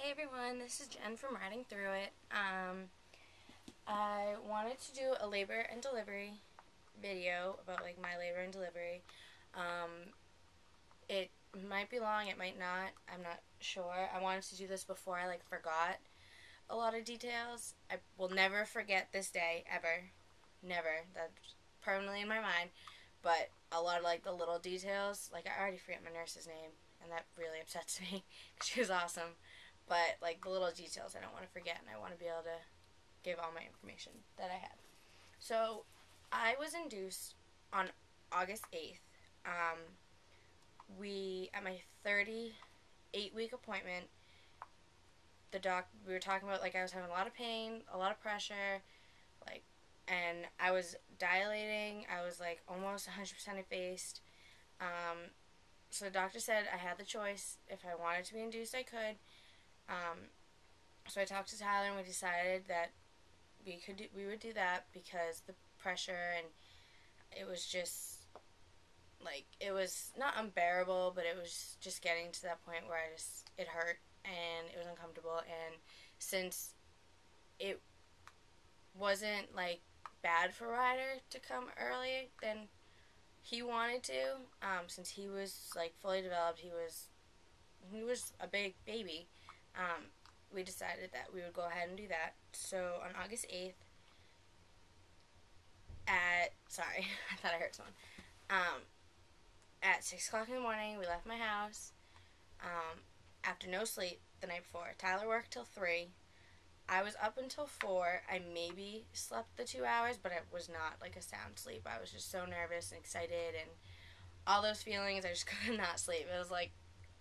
Hey everyone, this is Jen from Riding Through It. I wanted to do a labor and delivery video about like my labor and delivery. It might be long, it might not. I'm not sure. I wanted to do this before I forgot a lot of details. I will never forget this day ever. Never. That's permanently in my mind. But a lot of the little details, I already forget my nurse's name, and that really upsets me because she was awesome. But the little details I don't want to forget, and I want to be able to give all my information that I had. So I was induced on August 8th. We at my 38-week appointment, we were talking about I was having a lot of pain, a lot of pressure, and I was dilating. I was almost 100% effaced. So the doctor said I had the choice. If I wanted to be induced, I could. So I talked to Tyler and we decided that we would do that because the pressure, and it was just it was not unbearable, but it was just getting to that point where it hurt and it was uncomfortable. And since it wasn't bad for Ryder to come early than he wanted to, since he was fully developed, he was a big baby. We decided that we would go ahead and do that. So on August 8th sorry, I thought I heard someone. At 6 o'clock in the morning, we left my house. After no sleep the night before. Tyler worked till 3. I was up until 4. I maybe slept the 2 hours, but it was not a sound sleep. I was just so nervous and excited and all those feelings. I just could not sleep. It was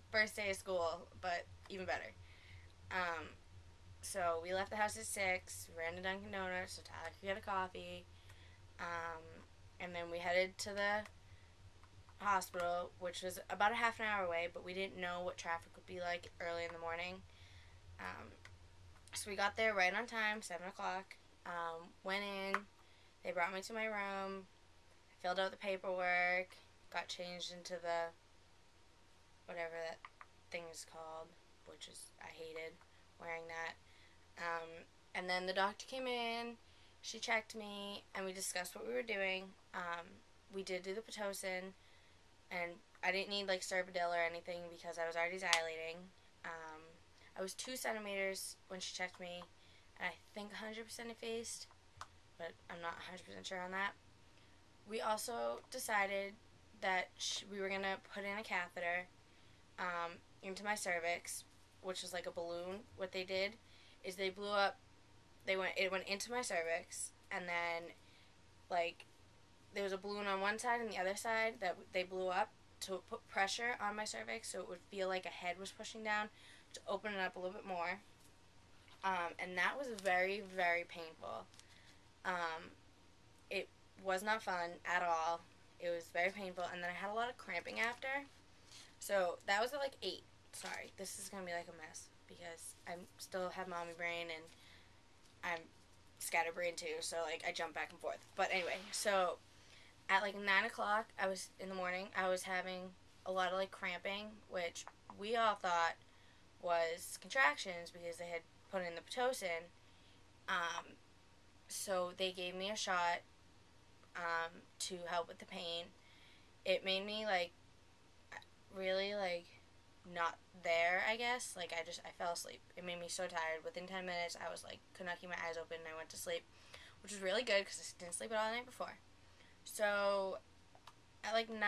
first day of school, but even better. So we left the house at 6. We ran to Dunkin' Donuts so Tyler could get a coffee. And then we headed to the hospital, which was about a half an hour away, but we didn't know what traffic would be like early in the morning. So we got there right on time, 7 o'clock. Went in. They brought me to my room. I filled out the paperwork. Got changed into the whatever that thing is called, which is, I hated wearing that. And then the doctor came in. She checked me, and we discussed what we were doing. We did do the Pitocin, and I didn't need Cervidil or anything because I was already dilating. I was 2 centimeters when she checked me, and I think 100% effaced, but I'm not 100% sure on that. We also decided that we were going to put in a catheter into my cervix, which was a balloon. What they did is they blew up, it went into my cervix, and then there was a balloon on one side and the other side that they blew up to put pressure on my cervix so it would feel like a head was pushing down to open it up a little bit more. And that was very, very painful. It was not fun at all. It was very painful, and then I had a lot of cramping after. So that was at 8. Sorry, this is going to be a mess because I still have mommy brain and I'm scatterbrained too, so I jump back and forth. But anyway, so at 9 o'clock in the morning, I was having a lot of cramping, which we all thought was contractions because they had put in the Pitocin. So they gave me a shot to help with the pain. It made me really not there, I guess. I fell asleep. It made me so tired. Within 10 minutes, I was could not keep my eyes open, and I went to sleep, which was really good because I didn't sleep at all the night before. So at 9,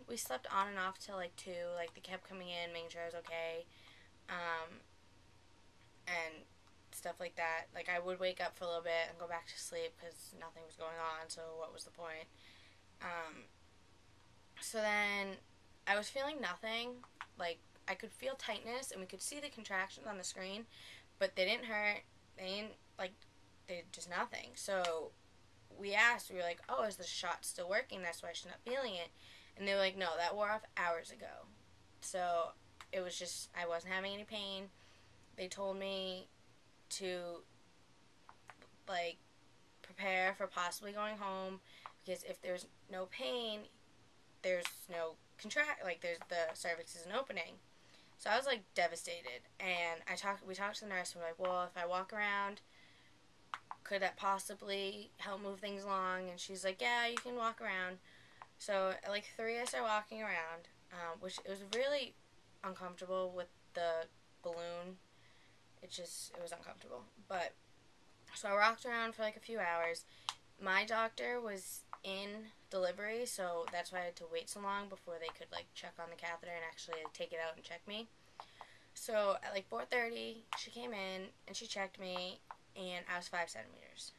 we slept on and off till 2. They kept coming in, making sure I was okay, and stuff like that. I would wake up for a little bit and go back to sleep because nothing was going on, so what was the point? So then I was feeling nothing. I could feel tightness, and we could see the contractions on the screen, but they didn't hurt. They didn't, they just nothing. So we asked, we were like, oh, is the shot still working? That's why she's not feeling it. And they were like, no, that wore off hours ago. So it was just, I wasn't having any pain. They told me to, prepare for possibly going home, because if there's no pain, there's no the cervix isn't opening. So I was like devastated, and we talked to the nurse, and we're like, well, if I walk around, could that possibly help move things along? And she's like, yeah, you can walk around. So at like 3, I started walking around, which it was really uncomfortable with the balloon. It was uncomfortable. But, so I walked around for like a few hours. My doctor was in delivery, so that's why I had to wait so long before they could like check on the catheter and actually take it out and check me. So at like 4:30, she came in and she checked me, and I was 5 centimeters.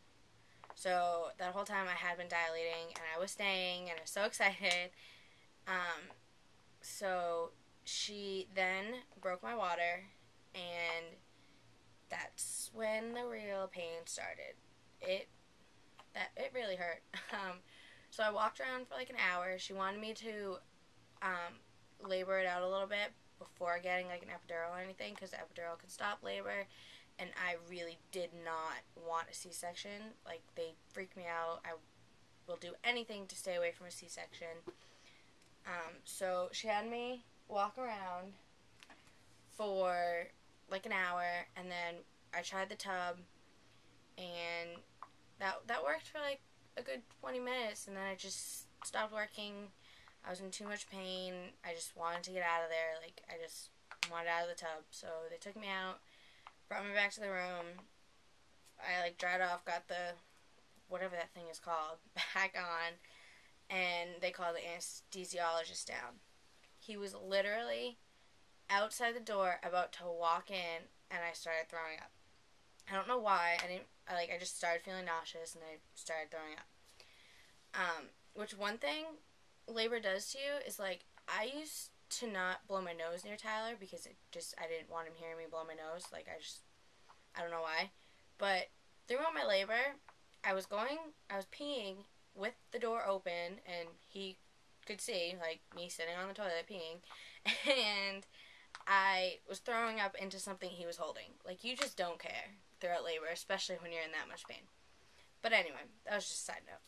So that whole time I had been dilating, and I was staying, and I was so excited. Um, so she then broke my water, and that's when the real pain started. It really hurt. So I walked around for like an hour. She wanted me to labor it out a little bit before getting like an epidural or anything, because the epidural can stop labor, and I really did not want a C-section. Like, they freak me out. I will do anything to stay away from a C-section. So she had me walk around for like an hour, and then I tried the tub, and that worked for like a good 20 minutes, and then it just stopped working. I was in too much pain. I just wanted to get out of there. Like, I just wanted out of the tub. So they took me out, brought me back to the room. I like dried off, got the whatever that thing is called back on, and they called the anesthesiologist down. He was literally outside the door about to walk in, and I started throwing up. I don't know why. I just started feeling nauseous, and I started throwing up. Which one thing labor does to you is, like, I used to not blow my nose near Tyler because I didn't want him hearing me blow my nose. Like, I don't know why. But throughout my labor, I was peeing with the door open, and he could see, like, me sitting on the toilet peeing, and I was throwing up into something he was holding. Like, you just don't care throughout labor, especially when you're in that much pain. But anyway, that was just a side note.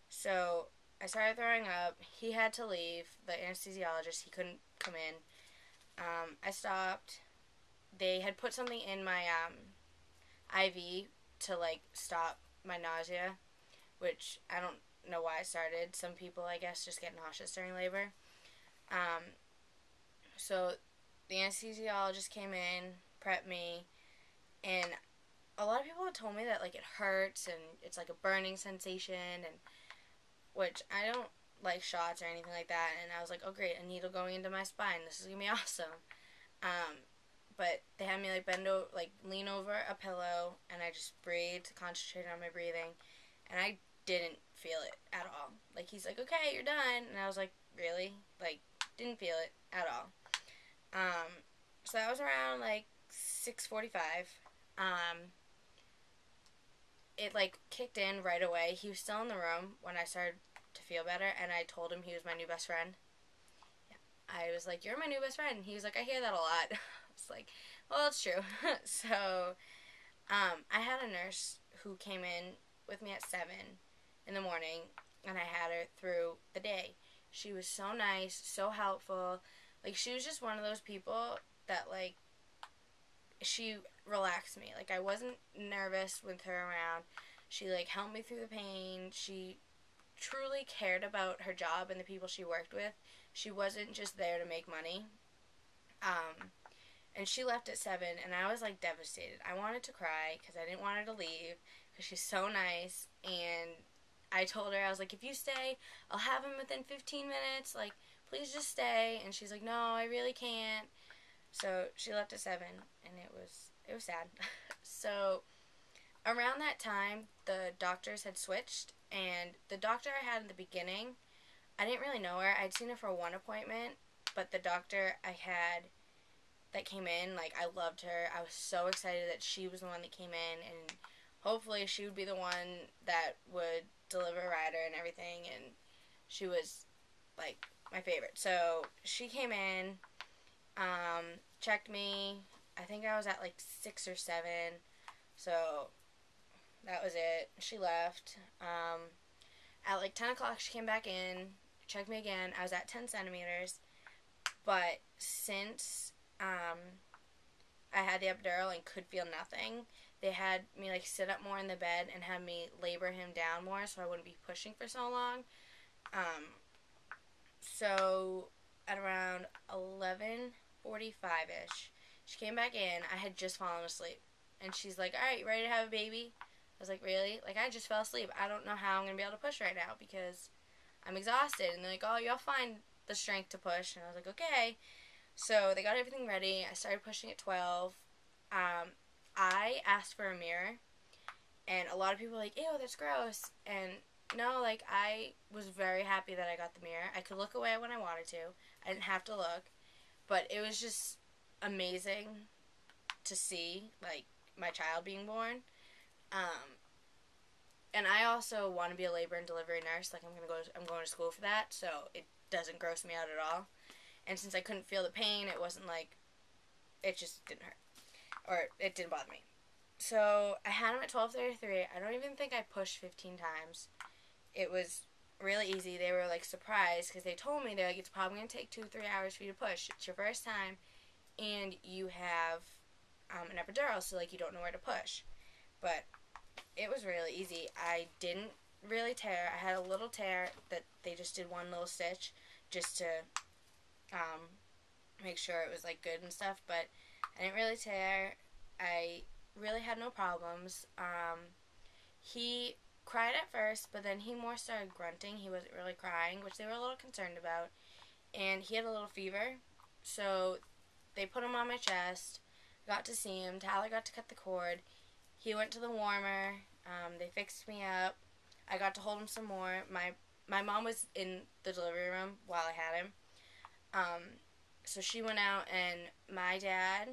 So I started throwing up. He had to leave, the anesthesiologist. He couldn't come in. I stopped. They had put something in my IV to, like, stop my nausea, which I don't know why I started. Some people, I guess, just get nauseous during labor. So the anesthesiologist came in, prepped me, and a lot of people have told me that, like, it hurts and it's like a burning sensation, and which I don't like shots or anything like that. And I was like, oh great, a needle going into my spine, this is gonna be awesome. But they had me like lean over a pillow, and I just breathed, concentrated on my breathing, and I didn't feel it at all. Like, he's like, okay, you're done, and I was like, really? Like, didn't feel it at all. So that was around like 6:45. It like kicked in right away. He was still in the room when I started to feel better, and I told him he was my new best friend. Yeah. I was like, you're my new best friend. He was like, I hear that a lot. I was like, well, it's true. So I had a nurse who came in with me at 7 in the morning, and I had her through the day. She was so nice, so helpful. Like, she was just one of those people that, like, she relaxed me. Like, I wasn't nervous with her around. She, like, helped me through the pain. She truly cared about her job and the people she worked with. She wasn't just there to make money. And she left at 7, and I was, like, devastated. I wanted to cry because I didn't want her to leave because she's so nice. And I told her, I was like, if you stay, I'll have him within 15 minutes. Like, please just stay. And she's like, no, I really can't. So she left at 7, and it was sad. So around that time, the doctors had switched, and the doctor I had in the beginning, I didn't really know her. I'd seen her for one appointment, but the doctor I had that came in, like, I loved her. I was so excited that she was the one that came in, and hopefully she would be the one that would deliver Ryder and everything, and she was, like, my favorite. So she came in, checked me. I think I was at, like, 6 or 7, so that was it. She left. At, like, 10 o'clock, she came back in, checked me again. I was at 10 centimeters. But since I had the epidural and could feel nothing, they had me like sit up more in the bed and had me labor him down more so I wouldn't be pushing for so long. So at around 11:45ish, she came back in. I had just fallen asleep, and she's like, "All right, you ready to have a baby?" I was like, "Really? Like, I just fell asleep. I don't know how I'm gonna be able to push right now because I'm exhausted." And they're like, "Oh, you'll find the strength to push." And I was like, "Okay." So they got everything ready. I started pushing at 12. I asked for a mirror, and a lot of people were like, "Ew, that's gross." And no, like, I was very happy that I got the mirror. I could look away when I wanted to. I didn't have to look. But it was just amazing to see, like, my child being born. Um, and I also want to be a labor and delivery nurse. Like, I'm going to school for that, so it doesn't gross me out at all. And since I couldn't feel the pain, it wasn't like, it just didn't hurt. Or it didn't bother me. So I had him at 12:33. I don't even think I pushed 15 times. It was really easy. They were like surprised because they told me, they're like, it's probably going to take 2-3 hours for you to push. It's your first time and you have an epidural, so like you don't know where to push. But it was really easy. I didn't really tear. I had a little tear that they just did one little stitch just to make sure it was like good and stuff, but I didn't really tear. I really had no problems. He cried at first, but then he more started grunting. He wasn't really crying, which they were a little concerned about. And he had a little fever, so they put him on my chest. Got to see him. Tyler got to cut the cord. He went to the warmer. They fixed me up. I got to hold him some more. My mom was in the delivery room while I had him. So she went out, and my dad,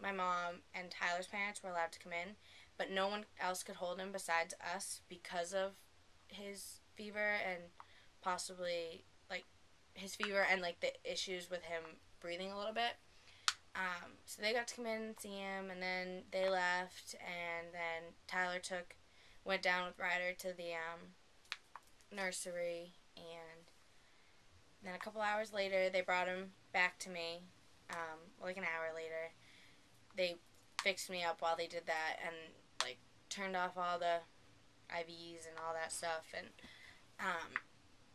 my mom, and Tyler's parents were allowed to come in, but no one else could hold him besides us because of his fever and possibly like his fever and like the issues with him breathing a little bit. So they got to come in and see him, and then they left, and then Tyler went down with Ryder to the nursery, and then a couple hours later, they brought him back to me, like an hour later. They fixed me up while they did that, and like turned off all the IVs and all that stuff, and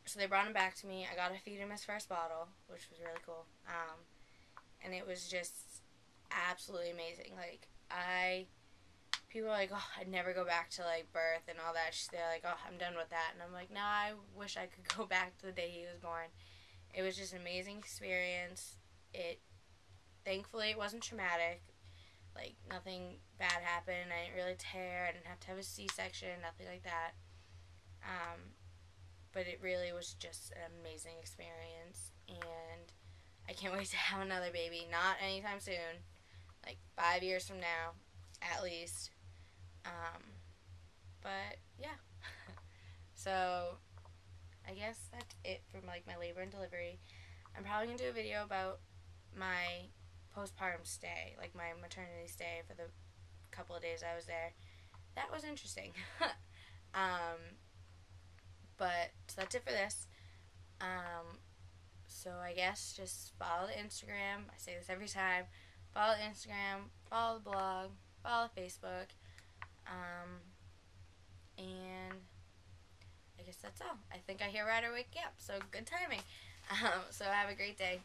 so they brought him back to me. I got to feed him his first bottle, which was really cool. And it was just absolutely amazing. Like, people are like, oh, I'd never go back to, like, birth and all that. They're like, oh, I'm done with that. And I'm like, no, I wish I could go back to the day he was born. It was just an amazing experience. Thankfully, it wasn't traumatic. Like, nothing bad happened. I didn't really tear. I didn't have to have a C-section, nothing like that. But it really was just an amazing experience. And I can't wait to have another baby. Not anytime soon. Like 5 years from now, at least. But yeah. So I guess that's it for like my labor and delivery. I'm probably gonna do a video about my postpartum stay, like my maternity stay for the couple of days I was there. That was interesting. But so that's it for this. So I guess just follow the Instagram. I say this every time. Follow the Instagram, follow the blog, follow Facebook, and I guess that's all. I think I hear Ryder waking up, so good timing. So have a great day.